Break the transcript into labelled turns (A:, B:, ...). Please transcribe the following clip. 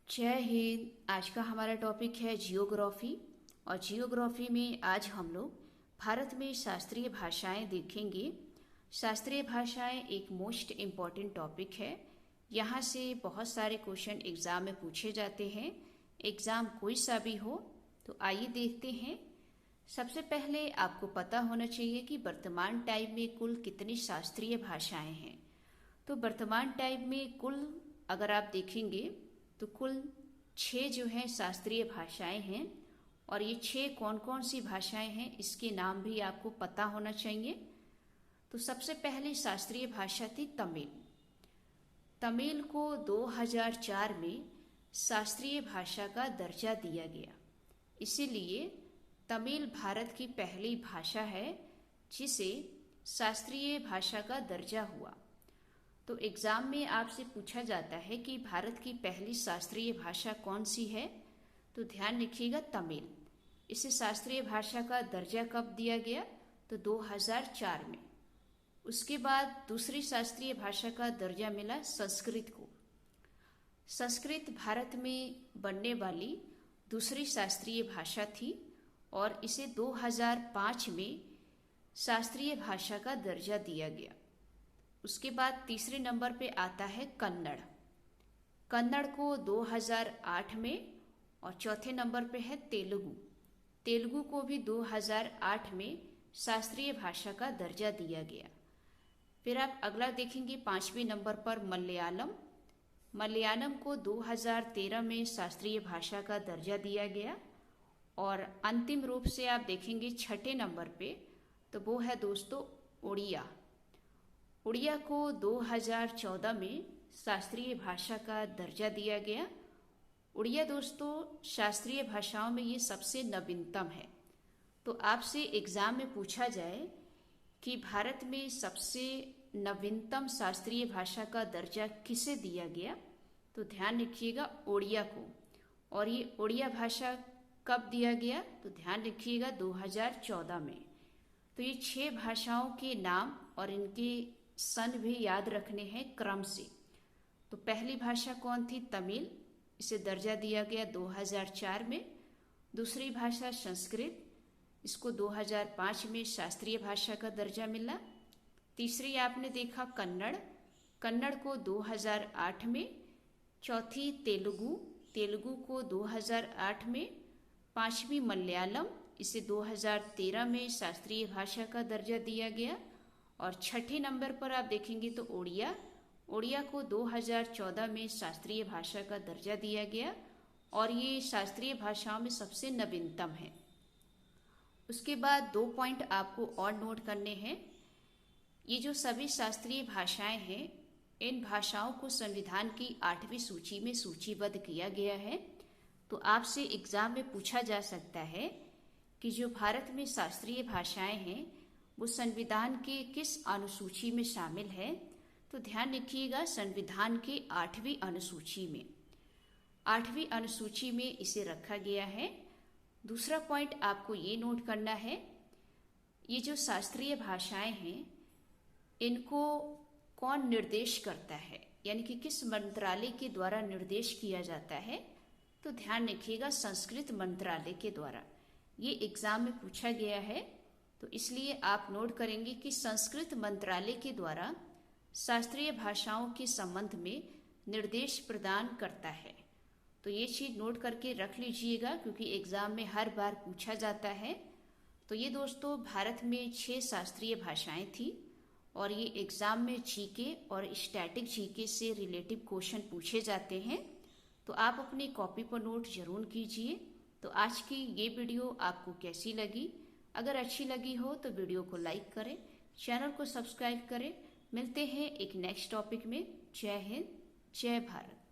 A: जय हिंद। आज का हमारा टॉपिक है जियोग्राफी। और जियोग्राफी में आज हम लोग भारत में शास्त्रीय भाषाएं देखेंगे। शास्त्रीय भाषाएं एक मोस्ट इम्पॉर्टेंट टॉपिक है। यहाँ से बहुत सारे क्वेश्चन एग्ज़ाम में पूछे जाते हैं, एग्ज़ाम कोई सा भी हो। तो आइए देखते हैं। सबसे पहले आपको पता होना चाहिए कि वर्तमान टाइम में कुल कितनी शास्त्रीय भाषाएं हैं। तो वर्तमान टाइम में कुल अगर आप देखेंगे तो कुल 6 जो है शास्त्रीय भाषाएं हैं। और ये 6 कौन कौन सी भाषाएं हैं इसके नाम भी आपको पता होना चाहिए। तो सबसे पहले शास्त्रीय भाषा थी तमिल। तमिल को 2004 में शास्त्रीय भाषा का दर्जा दिया गया। इसीलिए तमिल भारत की पहली भाषा है जिसे शास्त्रीय भाषा का दर्जा हुआ। तो एग्जाम में आपसे पूछा जाता है कि भारत की पहली शास्त्रीय भाषा कौन सी है। तो ध्यान रखिएगा तमिल। इसे शास्त्रीय भाषा का दर्जा कब दिया गया? तो 2004 में। उसके बाद दूसरी शास्त्रीय भाषा का दर्जा मिला संस्कृत को। संस्कृत भारत में बनने वाली दूसरी शास्त्रीय भाषा थी और इसे 2005 में शास्त्रीय भाषा का दर्जा दिया गया। उसके बाद तीसरे नंबर पे आता है कन्नड़। कन्नड़ को 2008 में। और चौथे नंबर पे है तेलुगु। तेलुगु को भी 2008 में शास्त्रीय भाषा का दर्जा दिया गया। फिर आप अगला देखेंगे 5वें नंबर पर मलयालम। मलयालम को 2013 में शास्त्रीय भाषा का दर्जा दिया गया। और अंतिम रूप से आप देखेंगे 6ठे नंबर पे, तो वो है दोस्तों उड़िया। उड़िया को 2014 में शास्त्रीय भाषा का दर्जा दिया गया। उड़िया दोस्तों शास्त्रीय भाषाओं में ये सबसे नवीनतम है। तो आपसे एग्जाम में पूछा जाए कि भारत में सबसे नवीनतम शास्त्रीय भाषा का दर्जा किसे दिया गया, तो ध्यान रखिएगा उड़िया को। और ये उड़िया भाषा कब दिया गया? तो ध्यान रखिएगा 2014 में। तो ये 6 भाषाओं के नाम और इनके सन भी याद रखने हैं क्रम से। तो पहली भाषा कौन थी? तमिल। इसे दर्जा दिया गया 2004 में। दूसरी भाषा संस्कृत, इसको 2005 में शास्त्रीय भाषा का दर्जा मिला। तीसरी आपने देखा कन्नड़। कन्नड़ को 2008 में। चौथी तेलुगु। तेलुगु को 2008 में। 5वीं मलयालम, इसे 2013 में शास्त्रीय भाषा का दर्जा दिया गया। और 6ठे नंबर पर आप देखेंगे तो उड़िया। उड़िया को 2014 में शास्त्रीय भाषा का दर्जा दिया गया और ये शास्त्रीय भाषाओं में सबसे नवीनतम है। उसके बाद 2 पॉइंट आपको और नोट करने हैं। ये जो सभी शास्त्रीय भाषाएं हैं, इन भाषाओं को संविधान की 8वीं सूची में सूचीबद्ध किया गया है। तो आपसे एग्जाम में पूछा जा सकता है कि जो भारत में शास्त्रीय भाषाएं हैं वो संविधान के किस अनुसूची में शामिल है। तो ध्यान रखिएगा संविधान के 8वीं अनुसूची में। 8वीं अनुसूची में इसे रखा गया है। दूसरा पॉइंट आपको ये नोट करना है, ये जो शास्त्रीय भाषाएं हैं इनको कौन निर्देश करता है, यानी कि किस मंत्रालय के द्वारा निर्देश किया जाता है। तो ध्यान रखिएगा संस्कृत मंत्रालय के द्वारा। ये एग्जाम में पूछा गया है, तो इसलिए आप नोट करेंगे कि संस्कृत मंत्रालय के द्वारा शास्त्रीय भाषाओं के संबंध में निर्देश प्रदान करता है। तो ये चीज़ नोट करके रख लीजिएगा क्योंकि एग्जाम में हर बार पूछा जाता है। तो ये दोस्तों भारत में 6 शास्त्रीय भाषाएं थी और ये एग्जाम में जीके और स्टैटिक जीके से रिलेटिव क्वेश्चन पूछे जाते हैं। तो आप अपनी कॉपी पर नोट जरूर कीजिए। तो आज की ये वीडियो आपको कैसी लगी? अगर अच्छी लगी हो तो वीडियो को लाइक करें, चैनल को सब्सक्राइब करें। मिलते हैं एक नेक्स्ट टॉपिक में। जय हिंद, जय भारत।